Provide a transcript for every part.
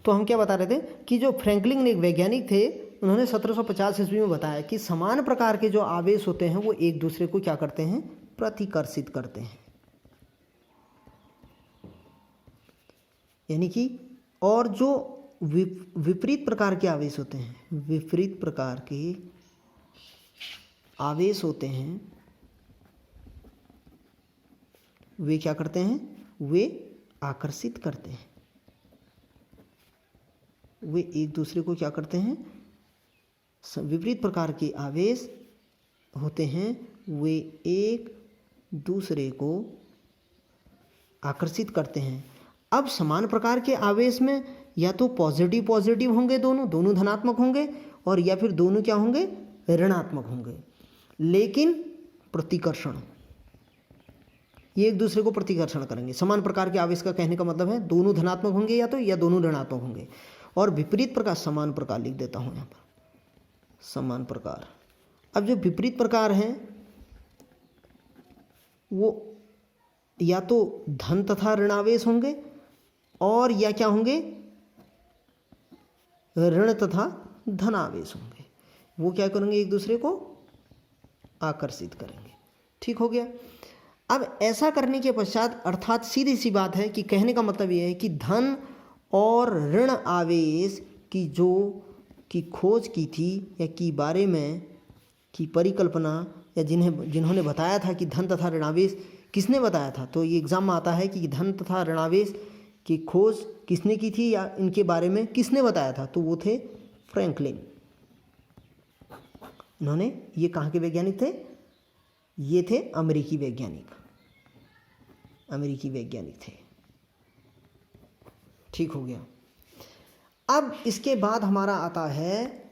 तो हम क्या बता रहे थे कि जो फ्रैंकलिन एक वैज्ञानिक थे, उन्होंने 1750 ईस्वी में बताया कि समान प्रकार के जो आवेश होते हैं वो एक दूसरे को क्या करते हैं, प्रतिकर्षित करते हैं। यानी कि और जो विपरीत प्रकार के आवेश होते हैं, विपरीत प्रकार के आवेश होते हैं, वे क्या करते हैं, वे आकर्षित करते हैं, वे एक दूसरे को क्या करते हैं, विपरीत प्रकार के आवेश होते हैं वे एक दूसरे को आकर्षित करते हैं। अब समान प्रकार के आवेश में या तो पॉजिटिव पॉजिटिव होंगे, दोनों धनात्मक होंगे, और या फिर दोनों क्या होंगे, ऋणात्मक होंगे। लेकिन प्रतिकर्षण, ये एक दूसरे को प्रतिकर्षण करेंगे। समान प्रकार के आवेश का कहने का मतलब है दोनों धनात्मक होंगे या तो, या दोनों ऋणात्मक होंगे। और विपरीत प्रकार, समान प्रकार लिख देता हूँ यहाँ पर, समान प्रकार। अब जो विपरीत प्रकार हैं वो या तो धन तथा ऋणावेश होंगे, और या क्या होंगे, ऋण तथा धनावेश होंगे। वो क्या करेंगे, एक दूसरे को आकर्षित करेंगे। ठीक हो गया। अब ऐसा करने के पश्चात, अर्थात सीधी सी बात है कि कहने का मतलब ये है कि धन और ऋण आवेश की खोज की थी, या की बारे में की परिकल्पना, या जिन्होंने बताया था कि धन तथा ऋणावेश, किसने बताया था, तो ये एग्जाम में आता है कि धन तथा ऋणावेश की खोज किसने की थी, या इनके बारे में किसने बताया था, तो वो थे फ्रैंकलिन। इन्होंने, ये कहाँ के वैज्ञानिक थे, ये थे अमेरिकी वैज्ञानिक, अमेरिकी वैज्ञानिक थे। ठीक हो गया। अब इसके बाद हमारा आता है,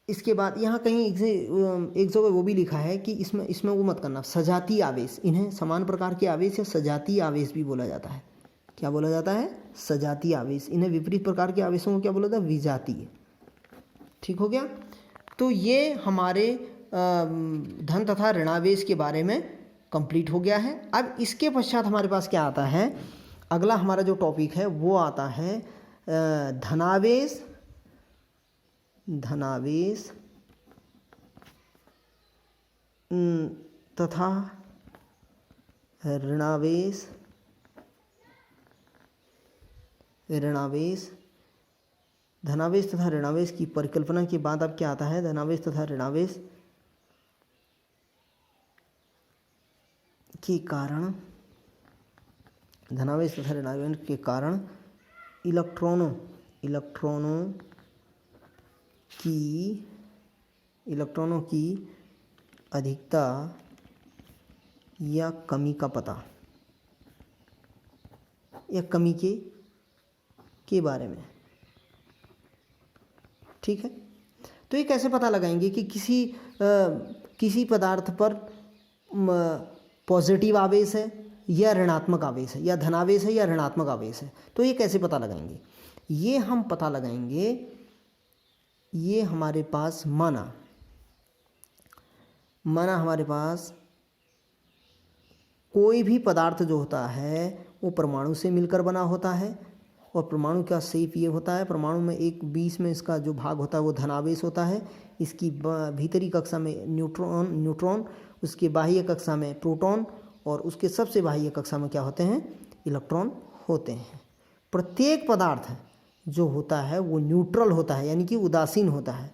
इसके बाद यहाँ कहीं एक जगह वो भी लिखा है कि इसमें वो मत करना, सजातीय आवेश, इन्हें समान प्रकार के आवेश या सजातीय आवेश भी बोला जाता है। क्या बोला जाता है, सजातीय आवेश। इन्हें विपरीत प्रकार के आवेशों को क्या बोला जाता है, विजातीय। ठीक हो गया। तो ये हमारे धन तथा ऋणावेश के बारे में कंप्लीट हो गया है। अब इसके पश्चात हमारे पास क्या आता है, अगला हमारा जो टॉपिक है वो आता है धनावेश, धनावेश तथा ऋणावेश, ऋणावेश, धनावेश तथा ऋणावेश की परिकल्पना के बाद अब क्या आता है, धनावेश तथा ऋणावेश के कारण, धनावेश तथा ऋणावेश के कारण इलेक्ट्रॉनों की अधिकता या कमी का पता, या कमी के बारे में। ठीक है। तो ये कैसे पता लगाएंगे कि किसी पदार्थ पर पॉजिटिव आवेश है या ऋणात्मक आवेश है, या धनावेश है या ऋणात्मक आवेश है, तो ये कैसे पता लगाएंगे, ये हम पता लगाएंगे, ये हमारे पास माना हमारे पास कोई भी पदार्थ जो होता है वो परमाणु से मिलकर बना होता है, और परमाणु का शेप ये होता है, परमाणु में एक बीच में इसका जो भाग होता है वो धनावेश होता है, इसकी भीतरी कक्षा में न्यूट्रॉन, उसके बाह्य कक्षा में प्रोटॉन, और उसके सबसे बाह्य कक्षा में क्या होते हैं, इलेक्ट्रॉन होते हैं। प्रत्येक पदार्थ जो होता है वो न्यूट्रल होता है, यानी कि उदासीन होता है।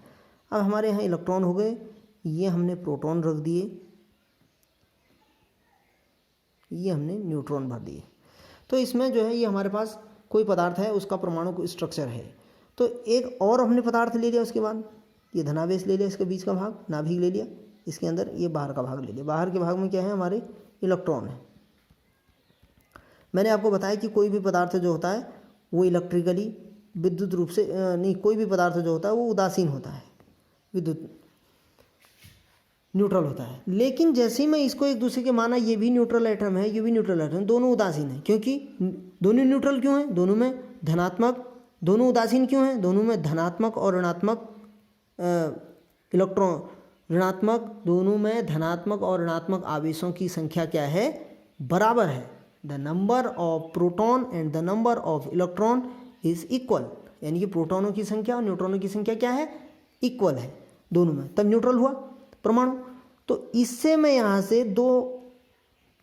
अब हमारे यहाँ इलेक्ट्रॉन हो गए, ये हमने प्रोटॉन रख दिए, ये हमने न्यूट्रॉन भर दिए। तो इसमें जो है ये हमारे पास कोई पदार्थ है, उसका परमाणु को स्ट्रक्चर है। तो एक और हमने पदार्थ ले लिया, उसके बाद ये धनावेश ले लिया, इसके बीच का भाग नाभिक ले लिया, इसके अंदर ये बाहर का भाग ले लिया। बाहर के भाग में क्या है, हमारे इलेक्ट्रॉन है। मैंने आपको बताया कि कोई भी पदार्थ जो होता है वो इलेक्ट्रिकली, विद्युत रूप से नहीं, कोई भी पदार्थ जो होता है वो उदासीन होता है, विद्युत न्यूट्रल होता है। लेकिन जैसे ही मैं इसको एक दूसरे के माना, ये भी न्यूट्रल एटम है, ये भी न्यूट्रल एटम, दोनों उदासीन है। क्योंकि दोनों न्यूट्रल क्यों हैं, दोनों में धनात्मक, दोनों उदासीन क्यों हैं, दोनों में धनात्मक और ऋणात्मक इलेक्ट्रॉन, ऋणात्मक, दोनों में धनात्मक और ऋणात्मक आवेशों की संख्या क्या है, बराबर है। The number of proton and the number of electron is equal, यानी कि प्रोटॉनों की संख्या और न्यूट्रॉनों की संख्या क्या है, इक्वल है दोनों में, तब न्यूट्रल हुआ परमाणु। तो इससे मैं यहाँ से 2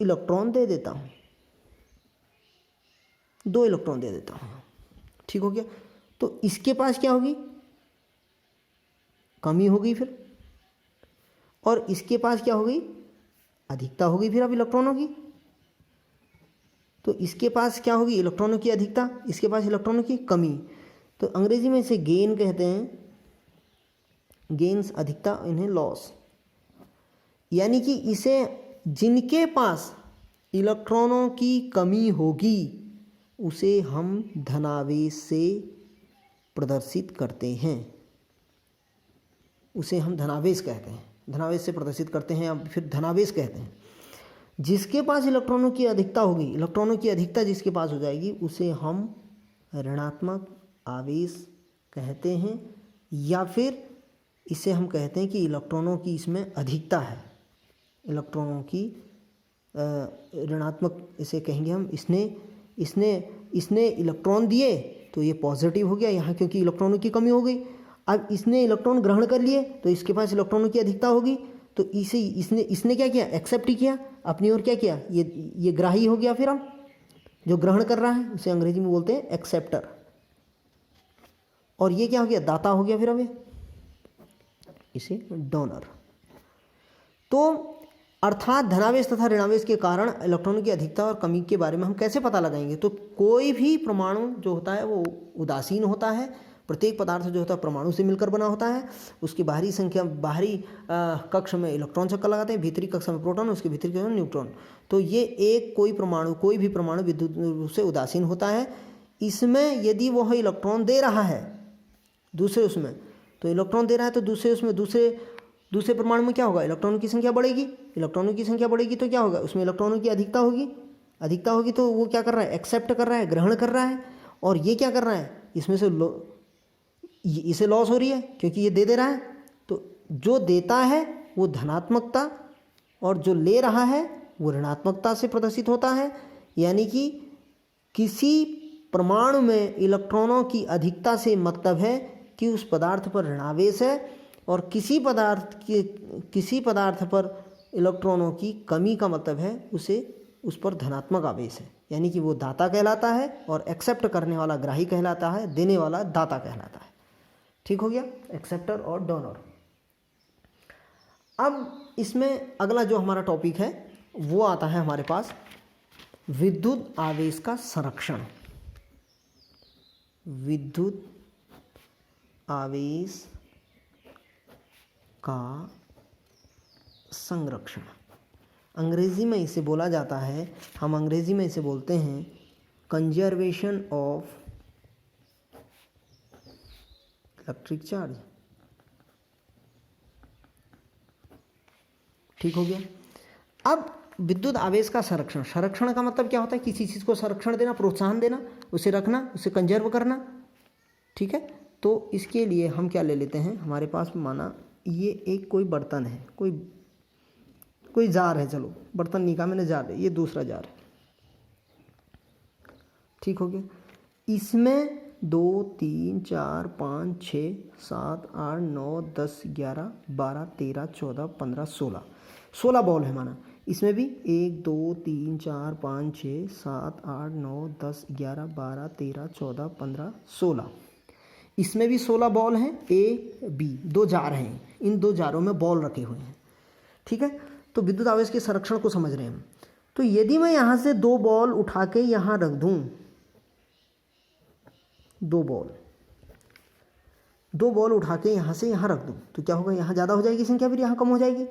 इलेक्ट्रॉन दे देता हूँ, 2 इलेक्ट्रॉन दे देता हूँ, ठीक हो गया। तो इसके पास क्या होगी, कमी हो गई फिर, और इसके पास क्या हो गई, अधिकता हो गई फिर अब इलेक्ट्रॉनों की। तो इसके पास क्या होगी, इलेक्ट्रॉनों की अधिकता, इसके पास इलेक्ट्रॉनों की कमी। तो अंग्रेजी में इसे गेन कहते हैं, गेन्स अधिकता, इन्हें लॉस। यानी कि इसे जिनके पास इलेक्ट्रॉनों की कमी होगी उसे हम धनावेश से प्रदर्शित करते हैं, उसे हम धनावेश कहते हैं, धनावेश से प्रदर्शित करते हैं या फिर धनावेश कहते हैं। जिसके पास इलेक्ट्रॉनों की अधिकता होगी, इलेक्ट्रॉनों की अधिकता जिसके पास हो जाएगी उसे हम ऋणात्मक आवेश कहते हैं, या फिर इसे हम कहते हैं कि इलेक्ट्रॉनों की इसमें अधिकता है, इलेक्ट्रॉनों की ऋणात्मक इसे कहेंगे हम। इसने इलेक्ट्रॉन दिए तो ये पॉजिटिव हो गया यहाँ, क्योंकि इलेक्ट्रॉनों की कमी हो गई। अब इसने इलेक्ट्रॉन ग्रहण कर लिए तो इसके पास इलेक्ट्रॉनों की अधिकता होगी, तो इसने क्या किया, एक्सेप्ट ही किया अपनी ओर, क्या किया, ये ग्राही हो गया। फिर अब जो ग्रहण कर रहा है उसे अंग्रेजी में बोलते हैं एक्सेप्टर, और ये क्या हो गया, दाता हो गया फिर अब इसे डोनर। तो अर्थात धनावेश तथा ऋणावेश के कारण इलेक्ट्रॉनों की अधिकता और कमी के बारे में हम कैसे पता लगाएंगे। तो कोई भी परमाणु जो होता है वो उदासीन होता है, प्रत्येक पदार्थ जो होता है परमाणु से मिलकर बना होता है। उसकी बाहरी संख्या, बाहरी कक्ष में इलेक्ट्रॉन चक्कर लगाते हैं, भीतरी कक्ष में प्रोटॉन, उसके भीतरी कक्ष में न्यूट्रॉन। तो ये कोई भी परमाणु विद्युत रूप से उदासीन होता है। इसमें यदि वह इलेक्ट्रॉन दे रहा है दूसरे उसमें, तो इलेक्ट्रॉन दे रहा है तो दूसरे परमाणु में क्या होगा, इलेक्ट्रॉनों की संख्या बढ़ेगी। इलेक्ट्रॉनों की संख्या बढ़ेगी तो क्या होगा, उसमें इलेक्ट्रॉनों की अधिकता होगी तो वो क्या कर रहा है, एक्सेप्ट कर रहा है, ग्रहण कर रहा है। और ये क्या कर रहा है, इसमें से इसे लॉस हो रही है क्योंकि ये दे रहा है। तो जो देता है वो धनात्मकता और जो ले रहा है वो ऋणात्मकता से प्रदर्शित होता है। यानी कि किसी परमाणु में इलेक्ट्रॉनों की अधिकता से मतलब है कि उस पदार्थ पर ऋणावेश है, और किसी पदार्थ पर इलेक्ट्रॉनों की कमी का मतलब है उस पर धनात्मक आवेश है। यानी कि वो दाता कहलाता है और एक्सेप्ट करने वाला ग्राही कहलाता है, देने वाला दाता कहलाता है। ठीक हो गया, एक्सेप्टर और डोनर। अब इसमें अगला जो हमारा टॉपिक है वो आता है हमारे पास विद्युत आवेश का संरक्षण। विद्युत आवेश का संरक्षण, अंग्रेजी में इसे बोला जाता है, हम अंग्रेजी में इसे बोलते हैं कंजर्वेशन ऑफ इलेक्ट्रिक चार्ज। ठीक हो गया। अब विद्युत आवेश का संरक्षण का मतलब क्या होता है, किसी चीज़ को संरक्षण देना, प्रोत्साहन देना, उसे रखना, उसे कंजर्व करना। ठीक है, तो इसके लिए हम क्या ले लेते हैं, हमारे पास माना ये एक कोई बर्तन है, कोई जार है, चलो बर्तन नहीं कहा मैंने, जार है, ये दूसरा जार है। ठीक हो गया। इसमें 2 3 4 5 6 7 8 9 10 11 12 13 14 15 16 बॉल है माना। इसमें भी 1 2 3 4 5 6 7 8 9 10 11 12 13 14 15 16। इसमें भी 16 बॉल हैं, A B, 2 जार हैं, इन 2 जारों में बॉल रखे हुए हैं। ठीक है, तो विद्युत आवेश के संरक्षण को समझ रहे हैं हम। तो यदि मैं यहाँ से 2 बॉल उठा के यहाँ रख दूँ, 2 बॉल उठा के यहाँ से यहाँ रख दूँ, तो क्या होगा, यहाँ ज़्यादा हो जाएगी संख्या, फिर यहाँ कम हो जाएगी।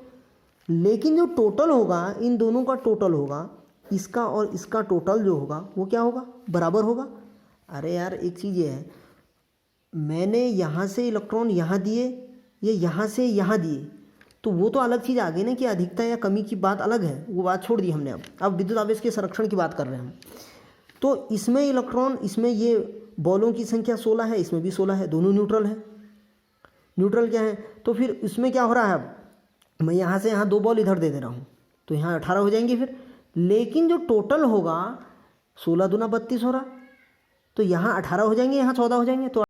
लेकिन जो टोटल होगा, इन दोनों का टोटल होगा, इसका और इसका टोटल जो होगा वो क्या होगा, बराबर होगा। अरे यार एक चीज़ ये है, मैंने यहाँ से इलेक्ट्रॉन यहाँ दिए, ये यहाँ से यहाँ दिए, तो वो तो अलग चीज़ आ गई ना कि अधिकता या कमी की बात अलग है, वो बात छोड़ दी हमने। अब विद्युत आवेश के संरक्षण की बात कर रहे हैं हम। तो इसमें इलेक्ट्रॉन, इसमें ये बॉलों की संख्या 16 है, इसमें भी 16 है, दोनों न्यूट्रल है। न्यूट्रल क्या है, तो फिर इसमें क्या हो रहा है, अब मैं यहाँ से यहाँ 2 बॉल इधर दे रहा हूँ तो यहाँ 18 हो जाएंगे फिर। लेकिन जो टोटल होगा 16 दूना 32 हो रहा, तो यहाँ 18 हो जाएंगे, यहाँ 14 हो जाएंगे। तो